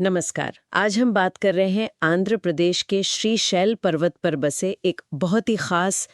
नमस्कार। आज हम बात कर रहे हैं आंध्र प्रदेश के श्रीशैल पर्वत पर बसे एक बहुत ही खास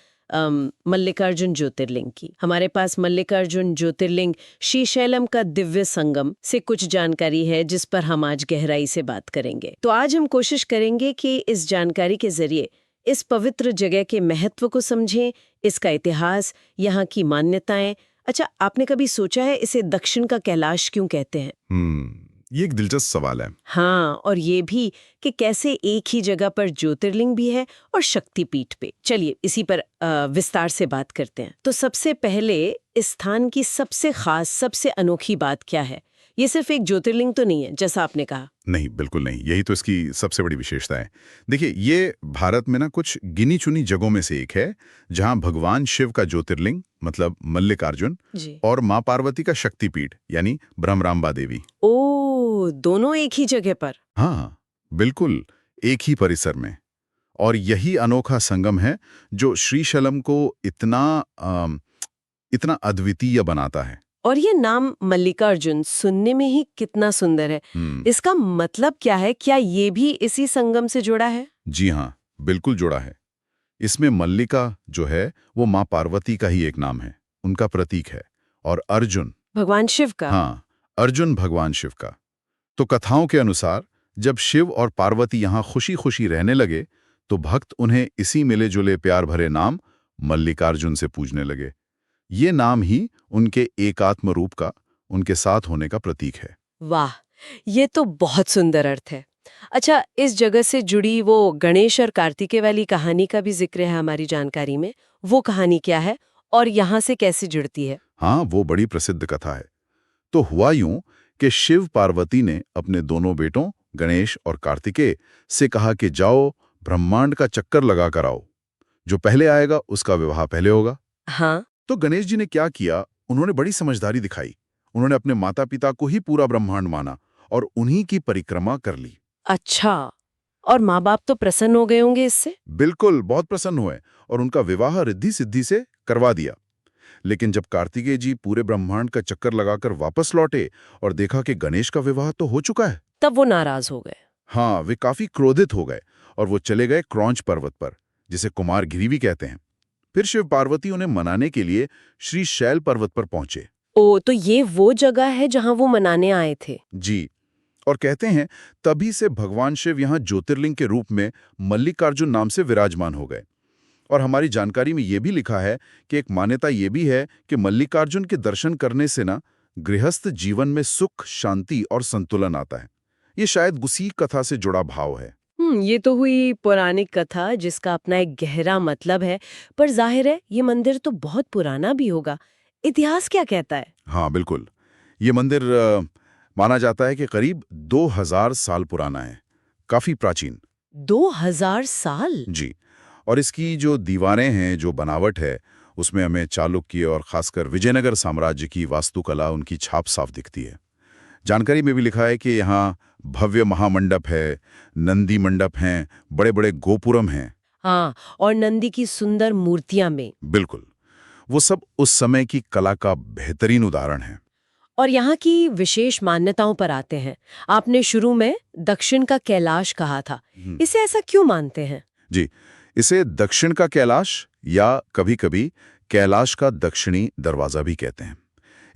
मल्लिकार्जुन ज्योतिर्लिंग की। हमारे पास मल्लिकार्जुन ज्योतिर्लिंग श्रीशैलम का दिव्य संगम से कुछ जानकारी है जिस पर हम आज गहराई से बात करेंगे। तो आज हम कोशिश करेंगे कि इस जानकारी के जरिए इस पवित्र जगह के महत्व को समझें, इसका इतिहास, यहाँ की मान्यताएं। अच्छा, आपने कभी सोचा है इसे दक्षिण का कैलाश क्यों कहते हैं? ये एक दिलचस्प सवाल है। हाँ, और ये भी कि कैसे एक ही जगह पर ज्योतिर्लिंग भी है और शक्तिपीठ पे। चलिए इसी पर विस्तार से बात करते हैं। तो सबसे पहले इस स्थान की सबसे खास, सबसे अनोखी बात क्या है? ये सिर्फ एक ज्योतिर्लिंग तो नहीं है जैसा आपने कहा। नहीं, बिल्कुल नहीं। यही तो इसकी सबसे बड़ी विशेषता है। देखिए, ये भारत में ना कुछ गिनी चुनी जगहों में से एक है जहां भगवान शिव का ज्योतिर्लिंग मतलब मल्लिकार्जुन जी। और माँ पार्वती का शक्तिपीठ यानी ब्रह्मरांबा देवी। ओ, दोनों एक ही जगह पर। हाँ, बिल्कुल एक ही परिसर में। और यही अनोखा संगम है जो श्रीशैलम को इतना अद्वितीय बनाता है। और ये नाम मल्लिकार्जुन सुनने में ही कितना सुंदर है। हम्म इसका मतलब क्या है? क्या ये भी इसी संगम से जुड़ा है? जी हाँ, बिल्कुल जुड़ा है। इसमें मल्लिका जो है वो माँ पार्वती का ही एक नाम है, उनका प्रतीक है। और अर्जुन, भगवान शिव का? हाँ, अर्जुन भगवान शिव का। तो कथाओं के अनुसार जब शिव और पार्वती यहाँ खुशी खुशी रहने लगे तो भक्त उन्हें इसी मिले जुले प्यार भरे नाम मल्लिकार्जुन से पूजने लगे। ये नाम ही उनके एकात्म रूप का, उनके साथ होने का प्रतीक है। वाह, ये तो बहुत सुंदर अर्थ है। अच्छा, इस जगह से जुड़ी वो गणेश और कार्तिकेय वाली कहानी का भी जिक्र है हमारी जानकारी में। वो कहानी क्या है और यहाँ से कैसे जुड़ती है? हाँ, वो बड़ी प्रसिद्ध कथा है। तो हुआ यूं कि शिव पार्वती ने अपने दोनों बेटों गणेश और कार्तिकेय से कहा कि जाओ ब्रह्मांड का चक्कर लगा कर आओ, जो पहले आएगा उसका विवाह पहले होगा। हाँ। तो गणेश जी ने क्या किया, उन्होंने बड़ी समझदारी दिखाई। उन्होंने अपने माता पिता को ही पूरा ब्रह्मांड माना और उन्हीं की परिक्रमा कर ली। अच्छा, और माँ बाप तो प्रसन्न हो गए होंगे इससे? बिल्कुल, बहुत प्रसन्न हुए और उनका विवाह रिद्धि सिद्धि से करवा दिया। लेकिन जब कार्तिकेय जी पूरे ब्रह्मांड का चक्कर लगाकर वापस लौटे और देखा कि गणेश का विवाह तो हो चुका है, तब वो नाराज हो गए। हाँ, वे काफी क्रोधित हो गए और वो चले गए क्रौंच पर्वत पर, जिसे कुमारगिरी भी कहते हैं। फिर शिव पार्वती उन्हें मनाने के लिए श्री शैल पर्वत पर पहुंचे। ओ, तो ये वो जगह है जहाँ वो मनाने आए थे? जी, और कहते हैं तभी से भगवान शिव यहाँ ज्योतिर्लिंग के रूप में मल्लिकार्जुन नाम से विराजमान हो गए। और हमारी जानकारी में ये भी लिखा है कि एक मान्यता ये भी है कि मल्लिकार्जुन के दर्शन करने से ना गृहस्थ जीवन में सुख, शांति और संतुलन आता है। ये शायद उसी कथा से जुड़ा भाव है। ये तो हुई पौराणिक कथा जिसका अपना एक गहरा मतलब है, पर जाहिर है ये मंदिर तो बहुत पुराना भी होगा। इतिहास क्या कहता है? हाँ, बिल्कुल। ये मंदिर माना जाता है कि करीब 2000 साल पुराना है, काफी प्राचीन। 2000 साल? जी, और इसकी जो दीवारें हैं, जो बनावट है, उसमें हमें चालुक्य और खासकर विजयनगर साम्राज्य की वास्तुकला, उनकी छाप साफ दिखती है। जानकारी में भी लिखा है कि यहाँ भव्य महामंडप है, नंदी मंडप हैं, बड़े-बड़े गोपुरम हैं। हाँ, और नंदी की सुंदर मूर्तियां में। बिल्कुल, वो सब उस समय की कला का बेहतरीन उदाहरण है। और यहाँ की विशेष मान्यताओं पर आते हैं। आपने शुरू में दक्षिण का कैलाश कहा था, इसे ऐसा क्यों मानते हैं? जी, इसे दक्षिण का कैलाश या कभी-कभी कैलाश का दक्षिणी दरवाजा भी कहते हैं।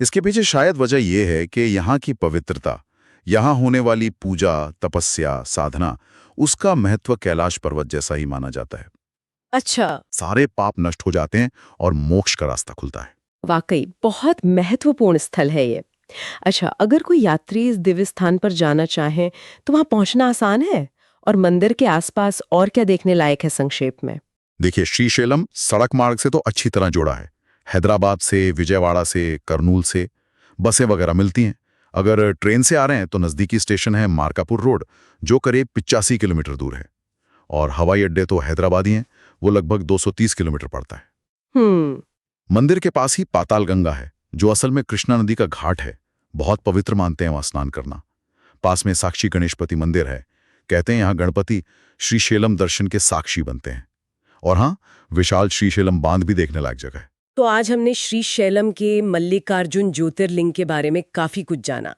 इसके पीछे शायद वजह यह है कि यहाँ की पवित्रता, यहाँ होने वाली पूजा, तपस्या, साधना, उसका महत्व कैलाश पर्वत जैसा ही माना जाता है। अच्छा। सारे पाप नष्ट हो जाते हैं और मोक्ष का रास्ता खुलता है। वाकई बहुत महत्वपूर्ण स्थल है ये। अच्छा, अगर कोई यात्री इस दिव्य स्थान पर जाना चाहे तो वहां पहुंचना आसान है? और मंदिर के आसपास और क्या देखने लायक है संक्षेप में? देखिए, श्रीशैलम सड़क मार्ग से तो अच्छी तरह जुड़ा है। हैदराबाद से, विजयवाड़ा से, कर्नूल से बसें वगैरह मिलती हैं। अगर ट्रेन से आ रहे हैं तो नज़दीकी स्टेशन है मार्कापुर रोड, जो करीब 85 किलोमीटर दूर है। और हवाई अड्डे तो हैदराबाद ही हैं, वो लगभग 230 किलोमीटर पड़ता है। हम्म। मंदिर के पास ही पाताल गंगा है, जो असल में कृष्णा नदी का घाट है। बहुत पवित्र मानते हैं वहां स्नान करना। पास में साक्षी गणेशपति मंदिर है। कहते हैं यहाँ गणपति श्रीशैलम दर्शन के साक्षी बनते हैं। और हाँ, विशाल श्रीशैलम बांध भी देखने लायक जगह है। तो आज हमने श्रीशैलम के मल्लिकार्जुन ज्योतिर्लिंग के बारे में काफी कुछ जाना।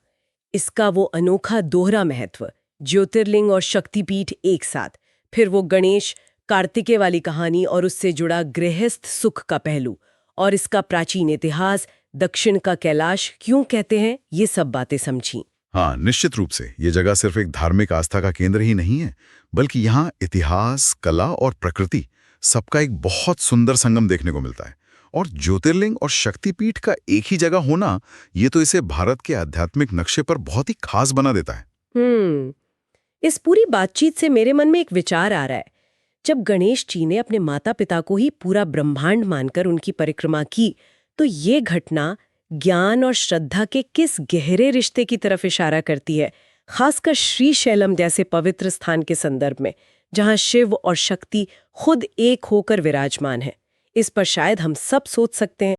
इसका वो अनोखा दोहरा महत्व, ज्योतिर्लिंग और शक्तिपीठ एक साथ, फिर वो गणेश कार्तिकेय वाली कहानी और उससे जुड़ा गृहस्थ सुख का पहलू, और इसका प्राचीन इतिहास, दक्षिण का कैलाश क्यों कहते हैं, ये सब बातें समझी। हाँ, निश्चित रूप से ये जगह सिर्फ एक धार्मिक आस्था का केंद्र ही नहीं है, बल्कि यहाँ इतिहास, कला और प्रकृति सबका एक बहुत सुंदर संगम देखने को मिलता है। और ज्योतिर्लिंग और शक्तिपीठ का एक ही जगह होना, ये तो इसे भारत के आध्यात्मिक नक्शे पर बहुत ही खास बना देता है। इस पूरी बातचीत से मेरे मन में एक विचार आ रहा है। जब गणेश जी ने अपने माता पिता को ही पूरा ब्रह्मांड मानकर उनकी परिक्रमा की, तो ये घटना ज्ञान और श्रद्धा के किस गहरे रिश्ते की तरफ इशारा करती है, खासकर श्रीशैलम जैसे पवित्र स्थान के संदर्भ में, जहां शिव और शक्ति खुद एक होकर विराजमान है। इस पर शायद हम सब सोच सकते हैं।